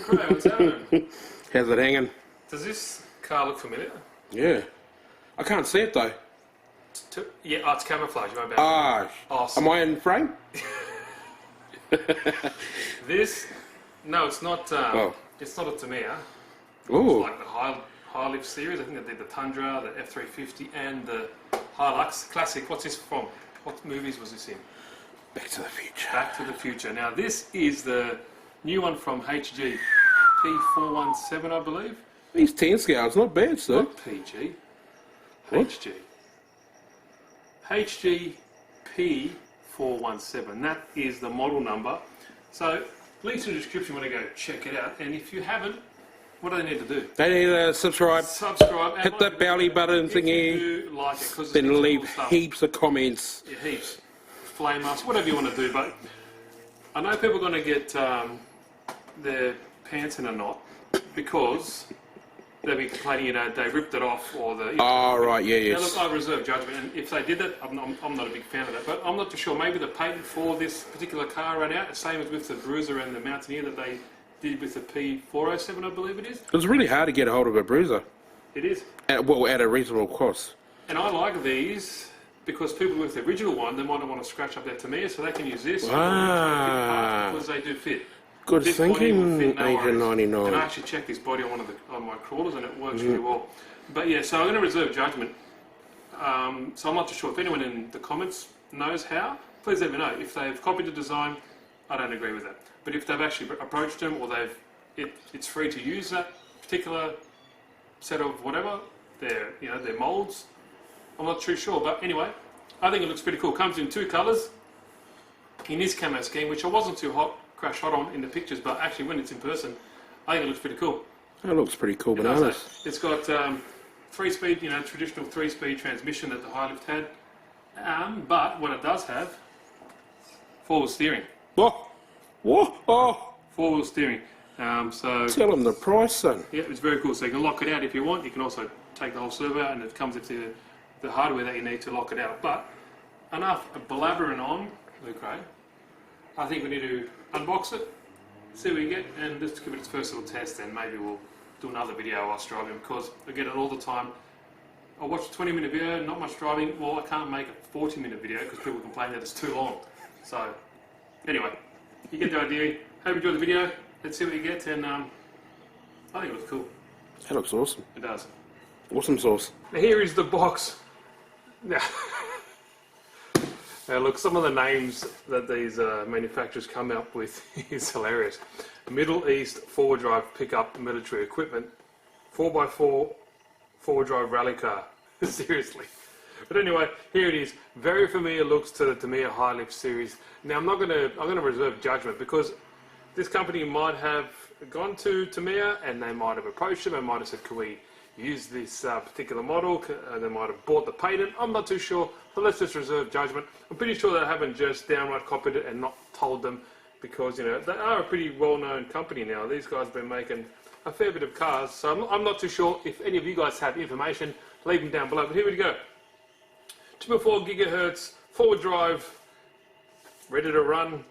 Craig, what's happening? How's it hanging? Does this car look familiar? Yeah. I can't see it though. Yeah, oh, it's camouflage. You won't be able to- Ah, Awesome. am I in frame? This, no, it's not. It's not a Tamiya. Ooh. It's like the High Lift series. I think they did the Tundra, the F350, and the Hilux Classic. What's this from? What movies was this in? Back to the Future. Back to the Future. Now this is the new one from HG-P417, I believe. These 10 scales, not bad, sir. Not PG. What? HG. HG-P417. That is the model number. So links in the description when I go check it out. And if you haven't, what do they need to do? They need to subscribe, Subscribe. And hit that belly button if you thingy, do like it, 'cause then it's leave cool stuff. heaps of comments. Yeah, heaps. Flame us, whatever you want to do. But I know people are going to get their pants in a knot because they'll be complaining, you know, they ripped it off or the... Oh, right, yeah, Now, yes. look, I reserve judgment, and if they did that, I'm not a big fan of that. But I'm not too sure. Maybe the patent for this particular car ran out, the same as with the Bruiser and the Mountaineer that they did with the P407, I believe it is. It was really hard to get a hold of a Bruiser. It is. At a reasonable cost. And I like these because people with the original one, they might not want to scratch up their Tamiya, so they can use this Ah. because they do fit. Good This body will thinking, fit, no Agent worries. 99. And I actually checked this body on one of my crawlers, and it works really well. But yeah, so I'm going to reserve judgment. So I'm not too sure if anyone in the comments knows how. Please let me know. If they've copied the design, I don't agree with that. But if they've actually approached them, or it's free to use that particular set of whatever their molds, I'm not too sure. But anyway, I think it looks pretty cool. Comes in 2 colours in this camo scheme, which I wasn't too crash hot on in the pictures, but actually when it's in person, I think it looks pretty cool. That looks pretty cool, It does, bananas. It's got 3-speed, traditional 3-speed transmission that the High Lift had, but what it does have, 4-wheel steering. Whoa! Whoa! Oh! 4-wheel steering. So Tell them the price, son. yeah, it's very cool. So you can lock it out if you want. You can also take the whole servo out, and it comes with the hardware that you need to lock it out. But enough blabbering on, Luke Ray. I think we need to unbox it, see what we get, and just give it its first little test, and maybe we'll do another video whilst driving, because I get it all the time. I watch a 20-minute video, not much driving. Well, I can't make a 40-minute video because people complain that it's too long. So anyway, you get the idea. Hope you enjoyed the video. Let's see what you get, and I think it looks cool. That looks awesome. It does. Awesome sauce. Now here is the box. Now look, some of the names that these manufacturers come up with is hilarious. Middle East 4-wheel drive pickup military equipment, 4x4 4-wheel drive rally car. Seriously. But anyway, here it is. Very familiar looks to the Tamiya High Lift series. Now I'm gonna reserve judgment, because this company might have gone to Tamiya and they might have approached them and might have said, can we use this particular model? They might have bought the patent. I'm not too sure, but let's just reserve judgment. I'm pretty sure they haven't just downright copied it and not told them, because they are a pretty well-known company now. These guys have been making a fair bit of cars, so I'm not too sure. If any of you guys have information, leave them down below. But here we go. 2.4 gigahertz, 4-wheel drive, ready to run,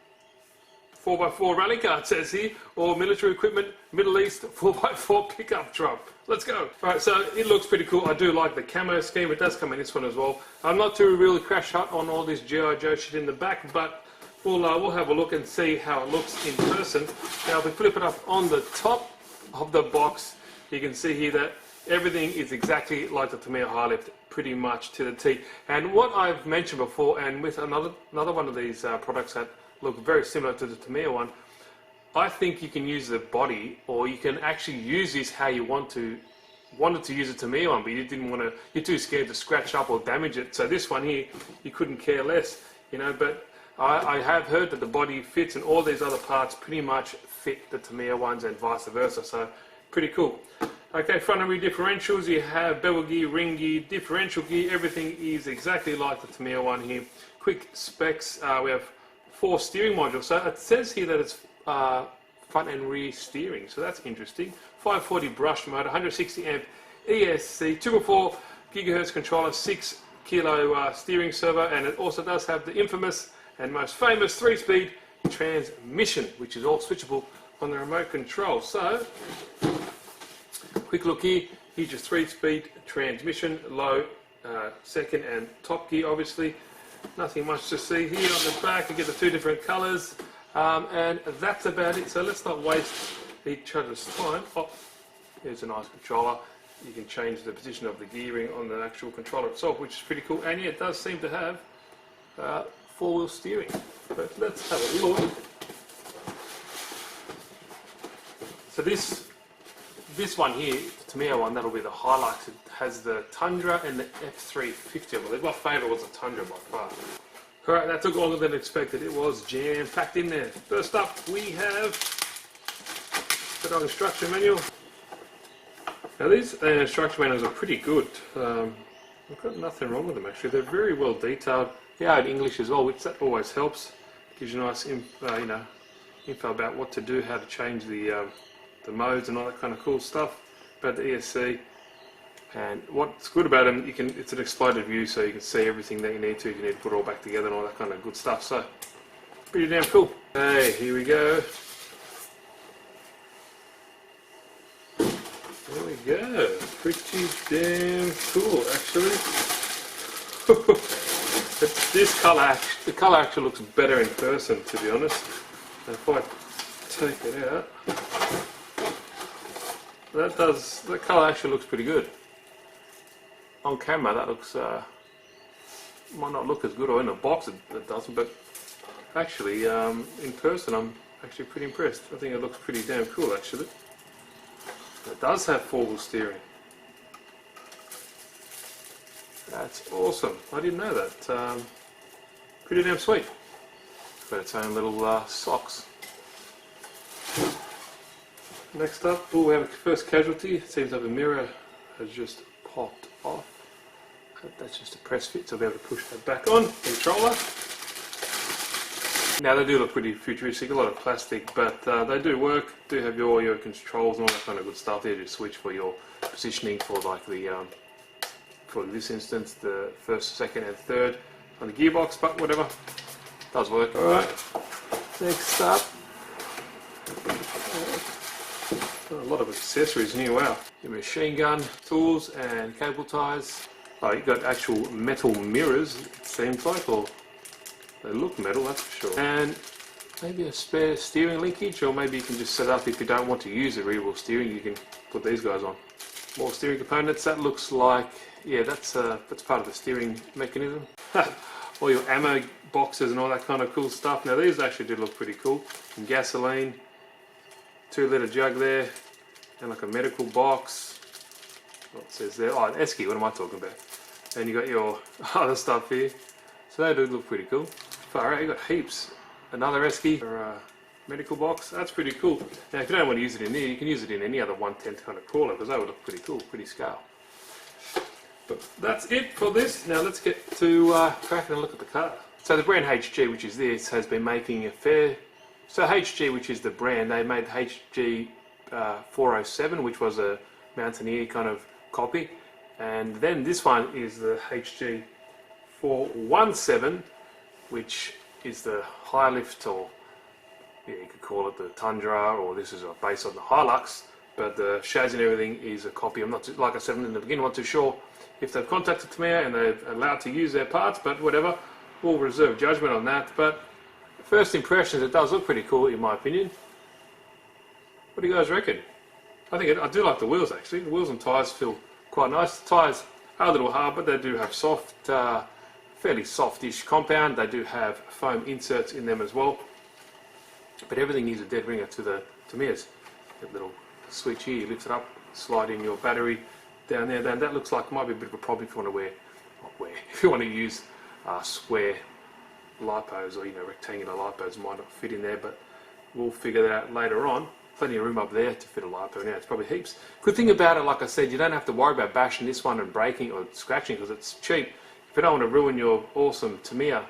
4x4 rally car, it says here, or military equipment, Middle East 4x4 pickup truck. Let's go. Alright, so it looks pretty cool. I do like the camo scheme. It does come in this one as well. I'm not too really crash hot on all this G.I. Joe shit in the back, but we'll have a look and see how it looks in person. Now, if we flip it up on the top of the box, you can see here that everything is exactly like the Tamiya High Lift, pretty much to the T. And what I've mentioned before, and with another one of these products that look very similar to the Tamiya one, I think you can use the body, or you can actually use this how you wanted to use a Tamiya one, but you didn't want to. You're too scared to scratch up or damage it. So this one here, you couldn't care less, But I have heard that the body fits, and all these other parts pretty much fit the Tamiya ones, and vice versa. So pretty cool. Okay, front and rear differentials. You have bevel gear, ring gear, differential gear. Everything is exactly like the Tamiya one here. Quick specs. We have 4 steering modules. So it says here that it's front and rear steering, so that's interesting. 540 brush motor, 160 amp ESC, 2.4 gigahertz controller, 6 kilo steering servo, and it also does have the infamous and most famous 3-speed transmission, which is all switchable on the remote control. So, quick look here. Here's your 3-speed transmission, low, second and top gear obviously. Nothing much to see here on the back. You get the 2 different colours, and that's about it. So let's not waste each other's time. Oh, here's a nice controller. You can change the position of the gearing on the actual controller itself, which is pretty cool. And yeah, it does seem to have 4-wheel steering. But let's have a look. So this one here, the Tamiya one, that'll be the Hilux. It has the Tundra and the F350, I believe. My favourite was the Tundra by far. Alright, that took longer than expected. It was jam-packed in there. First up, we have the instruction manual. Now these instruction manuals are pretty good. I've got nothing wrong with them actually. They're very well detailed. They are in English as well, which that always helps. Gives you nice info about what to do, how to change the modes and all that kind of cool stuff about the ESC. And what's good about them, it's an exploded view, so you can see everything that you need to. You need to put it all back together and all that kind of good stuff. So pretty damn cool. Hey, here we go. There we go. Pretty damn cool, actually. This colour, the colour actually looks better in person, to be honest. And if I take it out, that colour actually looks pretty good. On camera, that looks might not look as good, or in a box it doesn't. But actually, in person, I'm actually pretty impressed. I think it looks pretty damn cool, actually. It does have 4-wheel steering. That's awesome. I didn't know that. Pretty damn sweet. Got its own little socks. Next up, we have a first casualty. It seems like the mirror has just popped off. That's just a press fit, so I'll be able to push that back on. Controller. Now they do look pretty futuristic, a lot of plastic, but they do work. Do have all your controls and all that kind of good stuff. There's your switch for your positioning for like the for this instance the first, second, and third on the gearbox. But whatever, does work. All right. Next up, a lot of accessories here. Wow. Your machine gun, tools, and cable ties. Oh, you've got actual metal mirrors. It seems like, or they look metal, that's for sure. And maybe a spare steering linkage, or maybe you can just set up if you don't want to use the rear wheel steering. You can put these guys on. More steering components. That looks like, yeah, that's part of the steering mechanism. All your ammo boxes and all that kind of cool stuff. Now these actually do look pretty cool. Some gasoline, 2-litre jug there, and like a medical box. What says there? Oh, an esky. What am I talking about? And you got your other stuff here. So they do look pretty cool. Far out, you got heaps. Another esky for a medical box. That's pretty cool. Now, if you don't want to use it in there, you can use it in any other 1/10 kind of crawler, because that would look pretty cool, pretty scale. But that's it for this. Now let's get to cracking and look at the car. So the brand HG, which is this, has been making a fair. So HG, which is the brand, they made HG-P417, which was a Mountaineer kind of copy, and then this one is the HG-P417, which is the High Lift, or yeah, you could call it the Tundra, or this is based on the Hilux, but the chassis and everything is a copy. I'm not too, like I said in the beginning, I'm not too sure if they've contacted Tamiya and they're allowed to use their parts, but whatever, we'll reserve judgment on that. But first impressions, it does look pretty cool in my opinion. What do you guys reckon? I do like the wheels actually. The wheels and tyres feel quite nice. The tyres are a little hard, but they do have soft, fairly softish compound. They do have foam inserts in them as well. But everything is a dead ringer to the Tamiya's. That little switch here, you lift it up, slide in your battery down there. Then that looks like might be a bit of a problem if you want to if you want to use square lipos, or rectangular lipos might not fit in there, but we'll figure that out later on. Plenty of room up there to fit a lipo. Now it's probably heaps. Good thing about it, like I said, you don't have to worry about bashing this one and breaking or scratching, because it's cheap. If you don't want to ruin your awesome Tamiya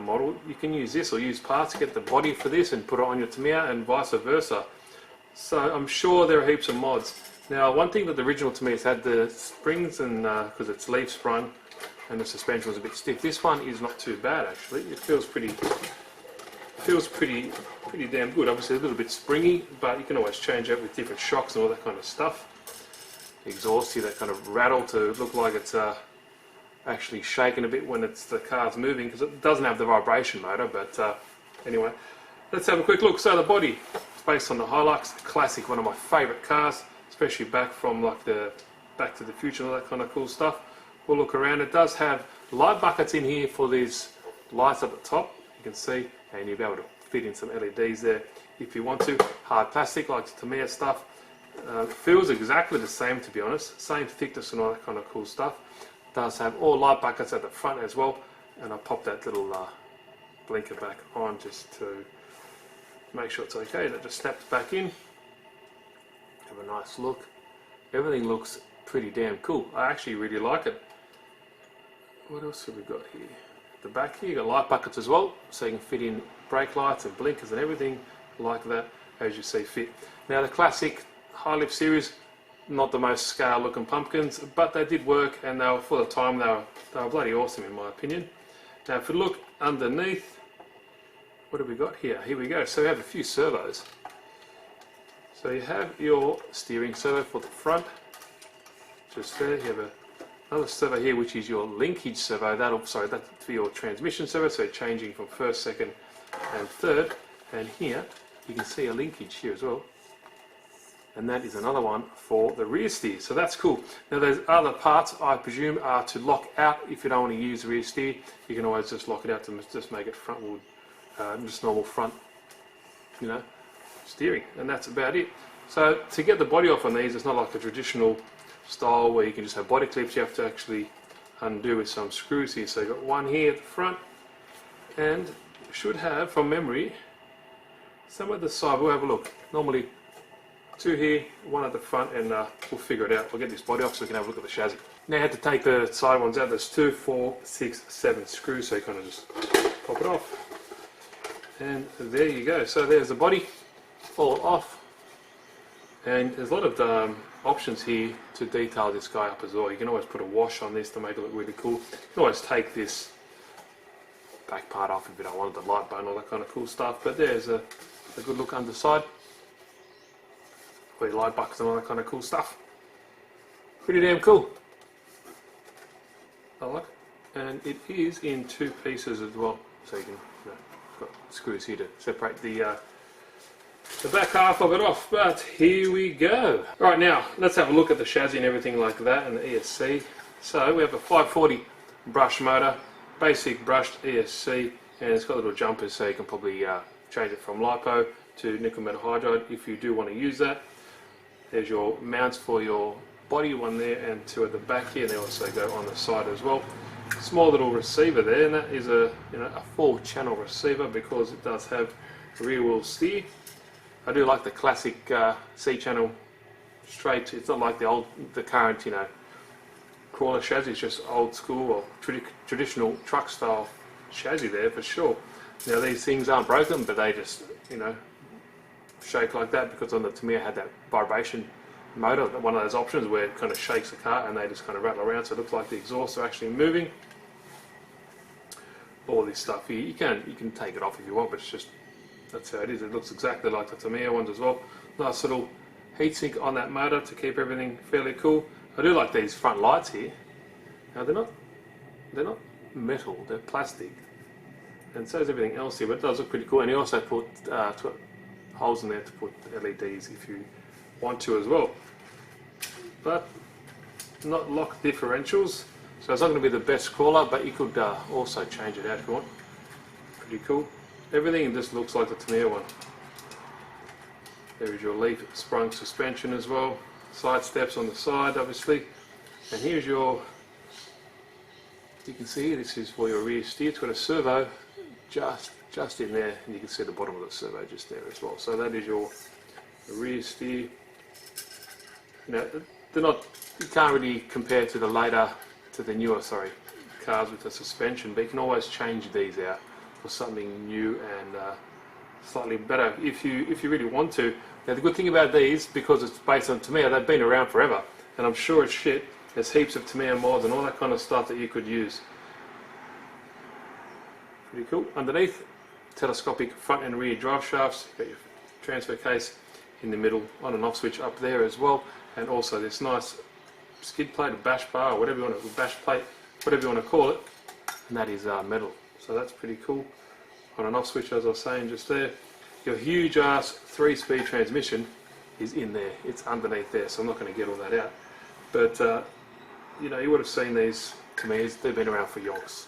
model, you can use this or use parts, get the body for this and put it on your Tamiya, and vice versa. So I'm sure there are heaps of mods. Now one thing that the original Tamiya's had, the springs, and because it's leaf sprung and the suspension was a bit stiff, this one is not too bad actually. It feels pretty pretty damn good. Obviously a little bit springy, but you can always change it with different shocks and all that kind of stuff. The exhaust here, that kind of rattle to look like it's actually shaking a bit when the car's moving, because it doesn't have the vibration motor. But anyway, let's have a quick look. So the body is based on the Hilux, classic, one of my favourite cars, especially back from like the Back to the Future and all that kind of cool stuff. We'll look around. It does have light buckets in here for these lights up at the top, you can see, and you'll be able to fit in some LEDs there if you want to. Hard plastic like the Tamiya stuff. Feels exactly the same, to be honest, same thickness and all that kind of cool stuff. Does have all light buckets at the front as well, and I'll pop that little blinker back on just to make sure it's okay. That just snaps back in. Have a nice look. Everything looks pretty damn cool. I actually really like it. What else have we got here? The back here, you got light buckets as well, so you can fit in brake lights and blinkers and everything like that as you see fit. Now the classic High Lift series, not the most scale looking pumpkins, but they did work, and they were, for the time, they were bloody awesome in my opinion. Now if we look underneath, what have we got here? Here we go. So we have a few servos. So you have your steering servo for the front, just there. You have another servo here, which is your linkage servo. That's for your transmission servo, so changing from first, second, and third. And here you can see a linkage here as well. And that is another one for the rear steer, so that's cool. Now those other parts, I presume, are to lock out. If you don't want to use the rear steer, you can always just lock it out to just make it frontward, just normal front, steering, and that's about it. So to get the body off on these, it's not like a traditional style where you can just have body clips. You have to actually undo with some screws here. So you've got one here at the front, and you should have, from memory, somewhere at the side. We'll have a look. Normally two here, one at the front, and we'll figure it out. We'll get this body off so we can have a look at the chassis. Now you have to take the side ones out. There's 2, 4, 6, 7 screws, so you kind of just pop it off. And there you go. So there's the body all off. And there's a lot of options here to detail this guy up as well. You can always put a wash on this to make it look really cool. You can always take this back part off if you don't want it, the light bar and all that kind of cool stuff. But there's a good look underside. Light buckets and all that kind of cool stuff. Pretty damn cool. I like it. And it is in 2 pieces as well, so you can got screws here to separate the back half of it off. But here we go. Right, now let's have a look at the chassis and everything like that, and the ESC. So we have a 540 brush motor, basic brushed ESC, and it's got little jumpers, so you can probably change it from LiPo to nickel metal hydride if you do want to use that. There's your mounts for your body, one there and 2 at the back here, and they also go on the side as well. Small little receiver there, and that is a 4-channel receiver because it does have rear wheel steer. I do like the classic C-channel straight. It's not like the current crawler chassis. It's just old school or traditional truck style chassis there for sure. Now these things aren't broken, but they just shake like that because on the Tamiya had that vibration motor, one of those options where it kind of shakes the car and they just kind of rattle around, so it looks like the exhausts are actually moving. All this stuff here, you can take it off if you want, but it's just, that's how it is. It looks exactly like the Tamiya ones as well. Nice little heatsink on that motor to keep everything fairly cool. I do like these front lights here. Now they're not metal, they're plastic, and so is everything else here, but it does look pretty cool. And he also put holes in there to put LEDs if you want to as well, but not lock differentials, so it's not going to be the best crawler, but you could also change it out if you want. Pretty cool. Everything just looks like the Tamiya one. There is your leaf sprung suspension as well, side steps on the side obviously, and here's your, you can see this is for your rear steer. It's got a servo just in there, and you can see the bottom of the servo just there as well. So that is your rear steer. They're not, you can't really compare to the newer cars with the suspension, but you can always change these out for something new and slightly better if you really want to. Now the good thing about these, because it's based on Tamiya, they've been around forever, and I'm sure as shit there's heaps of Tamiya mods and all that kind of stuff that you could use. Pretty cool. Underneath, telescopic front and rear drive shafts. You've got your transfer case in the middle, on and off switch up there as well, and also this nice skid plate, or bash bar, or whatever you want to, bash plate, whatever you want to call it, and that is metal. So that's pretty cool. On and off switch, as I was saying just there. Your huge ass 3-speed transmission is in there. It's underneath there, so I'm not going to get all that out. But you know, you would have seen these Tamiyas. They've been around for yonks.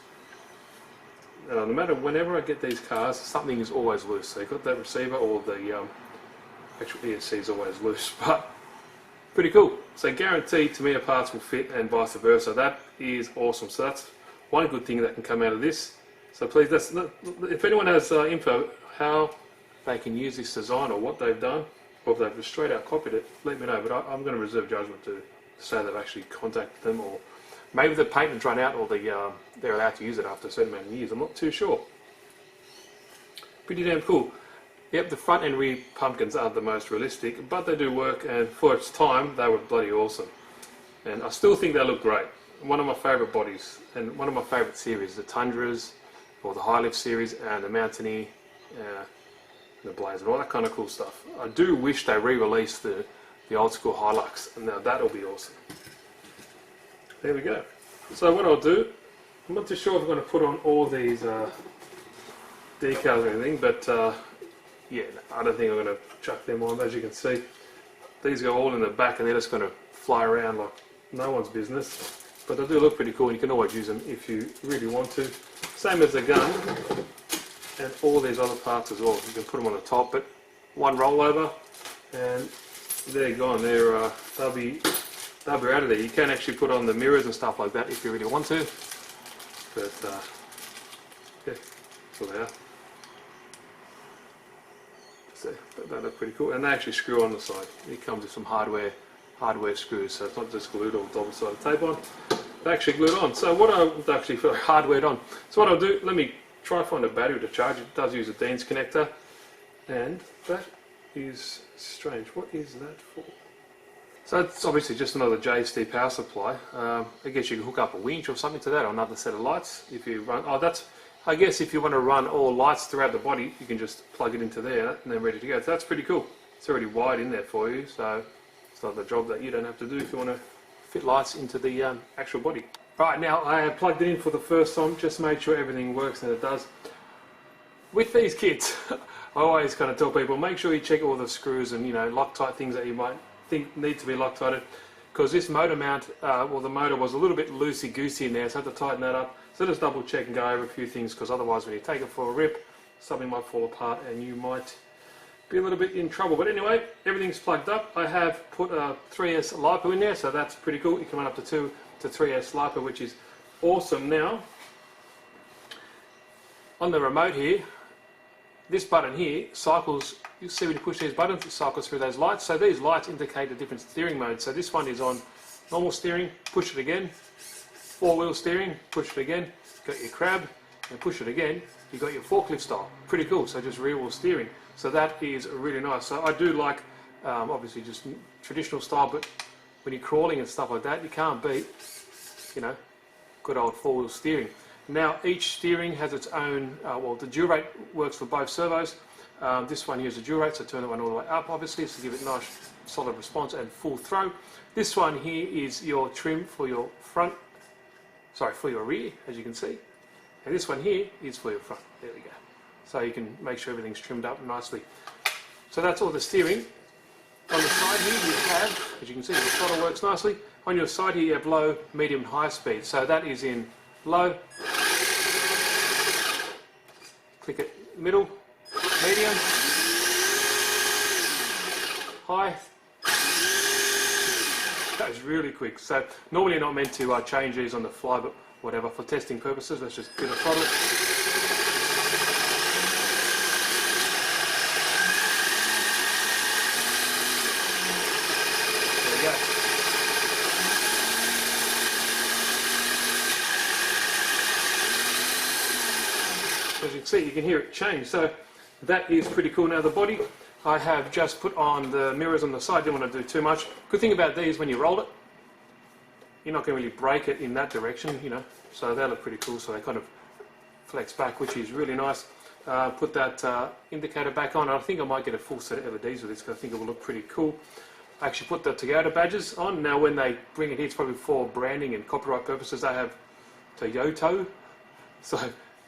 No matter whenever I get these cars, something is always loose. So you've got that receiver, or the actual ESC is always loose, but pretty cool. So guaranteed Tamiya parts will fit, and vice versa. That is awesome. So that's one good thing that can come out of this. So please, if anyone has info how they can use this design, or what they've done, or if they've just straight out copied it, let me know. But I'm going to reserve judgment to say they've actually contacted them, or maybe the patent's run out, or they're allowed to use it after a certain amount of years. I'm not too sure. Pretty damn cool. Yep, the front and rear pumpkins aren't the most realistic, but they do work, and for its time, they were bloody awesome. And I still think they look great. One of my favourite bodies, and one of my favourite series, the Tundras, or the High Lift series, and the Mountaineer, the Blazer, all that kind of cool stuff. I do wish they re-released the old school Hilux, and now that'll be awesome. There we go. So what I'll do, I'm not too sure if I'm going to put on all these decals or anything, but yeah, I don't think I'm going to chuck them on. As you can see, these go all in the back, and they're just going to fly around like no one's business. But they do look pretty cool, and you can always use them if you really want to. Same as the gun, and all these other parts as well. You can put them on the top, but one rollover, and they're gone. They'll be out of there. You can actually put on the mirrors and stuff like that if you really want to. But yeah, that's what they are. So they look pretty cool, and they actually screw on the side. It comes with some hardware screws, so it's not just glued or double-sided tape on. They actually glued on. So what I actually feel hardwared on. So what I'll do, let me try and find a battery to charge. It does use a Dean's connector, and that is strange. What is that for? So it's obviously just another JST power supply. I guess you can hook up a winch or something to that, or another set of lights if you run. Oh, that's. I guess if you want to run all lights throughout the body, you can just plug it into there, and then ready to go. So that's pretty cool. It's already wired in there for you, so it's not the job that you don't have to do if you want to fit lights into the actual body. Right, now I have plugged it in for the first time, just made sure everything works, and it does. With these kits, I always kind of tell people, make sure you check all the screws and, you know, Loctite things that you might think need to be Loctited, because this motor mount, well, the motor was a little bit loosey-goosey in there, so I had to tighten that up. So just double check and go over a few things, because otherwise when you take it for a rip, something might fall apart and you might be a little bit in trouble. But anyway, everything's plugged up. I have put a 3S LiPo in there, so that's pretty cool. You can run up to 2 to 3S LiPo, which is awesome. Now, on the remote here, this button here cycles. You see when you push these buttons, it cycles through those lights. So these lights indicate the different steering modes. So this one is on normal steering, push it again. 4-wheel steering, push it again. Got your crab, and push it again. You got your forklift style. Pretty cool. So just rear wheel steering. So that is really nice. So I do like, obviously just traditional style, but when you're crawling and stuff like that, you can't beat, you know, good old 4-wheel steering. Now each steering has its own, well, the dual rate works for both servos. This one here is a dual rate, so turn that one all the way up, obviously, to give it nice solid response and full throw. This one here is your trim for your front, sorry, for your rear, as you can see. And this one here is for your front. There we go. So you can make sure everything's trimmed up nicely. So that's all the steering. On the side here you have, as you can see, the throttle works nicely. On your side here you have low, medium, high speed. So that is in low, click it middle, medium, high. That is really quick. So normally you're not meant to change these on the fly, but whatever, for testing purposes, let's just get a throttle. There we go. As you can see, you can hear it change. So that is pretty cool. Now the body, I have just put on the mirrors on the side. Didn't want to do too much. Good thing about these, when you roll it, you're not going to really break it in that direction, you know. So they look pretty cool. So they kind of flex back, which is really nice. put that indicator back on. I think I might get a full set of LEDs with this because I think it will look pretty cool. I actually put the Toyota badges on. Now when they bring it here, it's probably for branding and copyright purposes. They have Toyota, so,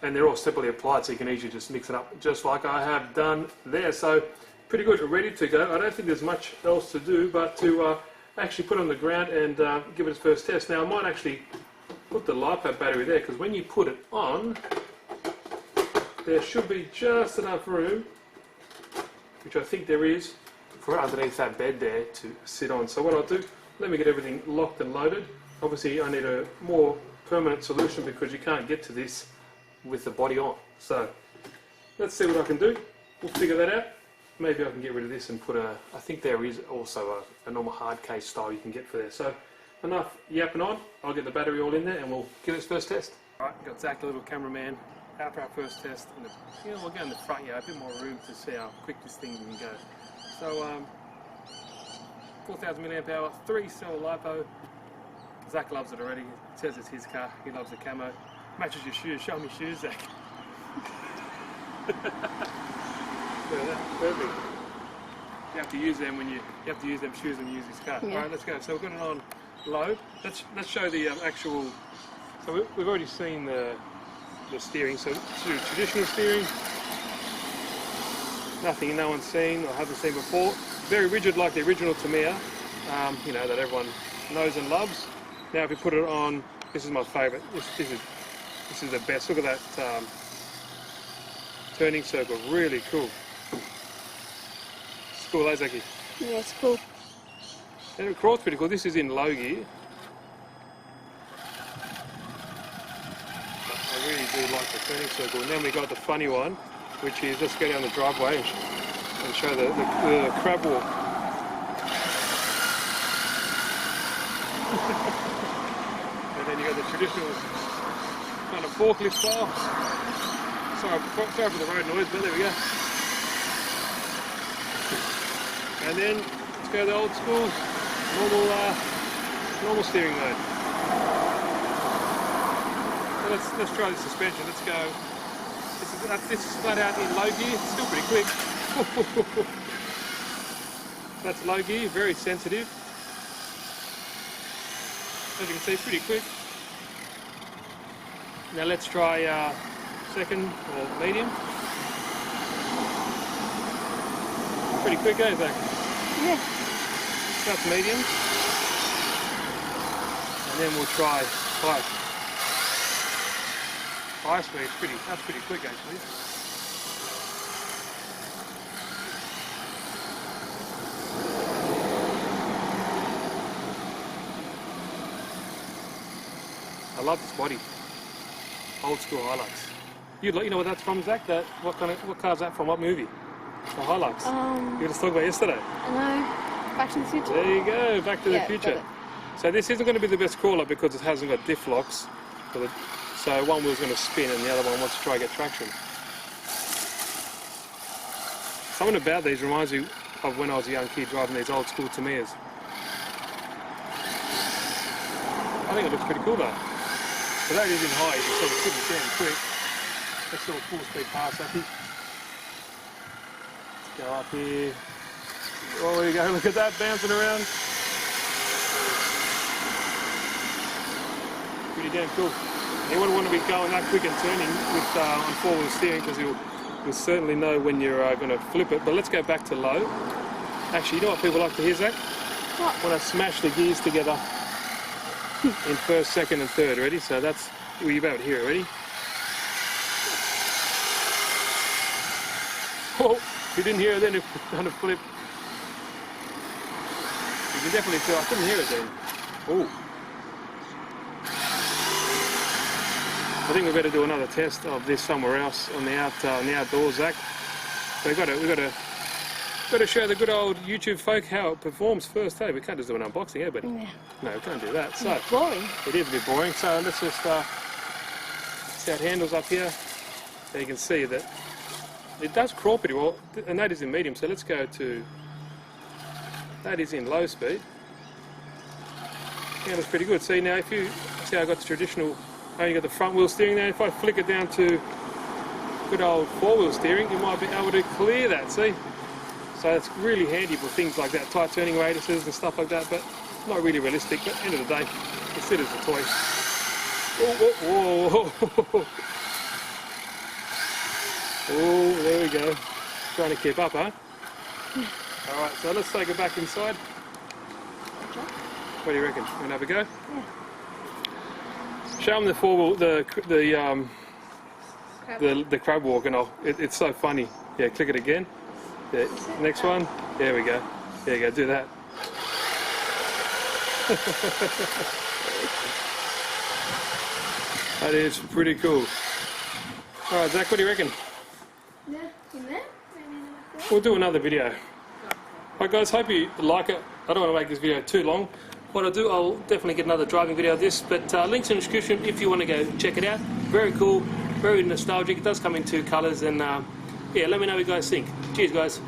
and they're all separately applied, so you can easily just mix it up just like I have done there. So pretty good, we're ready to go. I don't think there's much else to do but to actually put it on the ground and give it its first test. Now I might actually put the LiPo battery there, because when you put it on, there should be just enough room, which I think there is, for underneath that bed there to sit on. So what I'll do, let me get everything locked and loaded. Obviously I need a more permanent solution because you can't get to this with the body on. So let's see what I can do. We'll figure that out. Maybe I can get rid of this and put a, I think there is also a normal hard case style you can get for there. So enough yapping on, I'll get the battery all in there and we'll give it its first test. Alright, got Zach, the little cameraman, out for our first test. And we'll go in the front, a bit more room to see how quick this thing can go. So 4,000 milliamp hour, 3-cell LiPo. Zach loves it already. It says it's his car. He loves the camo. Matches your shoes. Show me shoes, Zach. Perfect. You have to use them when you have to use them shoes when you use this car. Yeah. All right, let's go. So we've got it on low. Let's show the actual. So we've already seen the steering. So traditional steering. Nothing no one's seen or hasn't seen before. Very rigid like the original Tamiya, that everyone knows and loves. Now if you put it on, this is my favourite. This is the best. Look at that turning circle. Really cool. It's cool, Zaki? Yeah, it's cool. And it crawls pretty cool. This is in low gear. I really do like the turning circle. And then we got the funny one, which is, let's go down the driveway and show the crab walk. And then you got the traditional kind of forklift style. Sorry for the road noise, but there we go. And then let's go the old school normal steering mode. So let's try the suspension. Let's go. This is flat out in low gear. It's still pretty quick. That's low gear, very sensitive. As you can see, pretty quick. Now let's try second or medium. Pretty quick, eh, Zach? Yeah. That's medium. And then we'll try high. High speed, that's pretty quick actually. I love this body. Old school Hilux. You know what that's from, Zach? What car's that from? What movie? The Hilux. You were just talking about yesterday. I know. Back to the Future. There you go. Back to the Future. So this isn't going to be the best crawler because it hasn't got diff locks. So one wheel's going to spin and the other one wants to try to get traction. Something about these reminds me of when I was a young kid driving these old school Tamiyas. I think it looks pretty cool though. So that is in high, you can see it's pretty damn quick. Let's do a full speed pass up here. Let's go up here. Oh, there you go, look at that bouncing around. Pretty damn cool. You wouldn't want to be going that quick and turning with on four-wheel steering because you'll certainly know when you're going to flip it. But let's go back to low. Actually, you know what people like to hear, Zach? What? When I smash the gears together in first, second and third. Ready? So that's, well, you're about to hear it. Ready? Oh, if you didn't hear it then, it's going to flip. You can definitely tell. I couldn't hear it then. Oh. I think we better do another test of this somewhere else on the outdoors, Zach. So we've got to show the good old YouTube folk how it performs first. Hey, we can't just do an unboxing, yeah, buddy? Yeah. No, we can't do that. So it's boring. It is a bit boring. So let's just see how it handles up here. So you can see that it does crawl pretty well, and that is in medium. So let's go to that is in low speed. Yeah, that's pretty good. See now, if you see, I got the traditional. Oh, you got the front wheel steering there. If I flick it down to good old four-wheel steering, you might be able to clear that, see? So it's really handy for things like that, tight turning radiuses and stuff like that, but not really realistic. But at the end of the day, it's it as a toy. Oh, oh, there we go. Trying to keep up, huh? Alright, so let's take it back inside. What do you reckon? Want to have a go? Yeah. Show them the four-wheel, the crab walk, and it's so funny. Yeah, click it again. Yeah, next one. There we go. There you go. Do that. That is pretty cool. All right, Zach, what do you reckon? Yeah, in there. We'll do another video. Alright guys, hope you like it. I don't want to make this video too long. What I'll do, I'll definitely get another driving video of this, but links in the description if you want to go check it out. Very cool, very nostalgic. It does come in two colours, and yeah, let me know what you guys think. Cheers guys.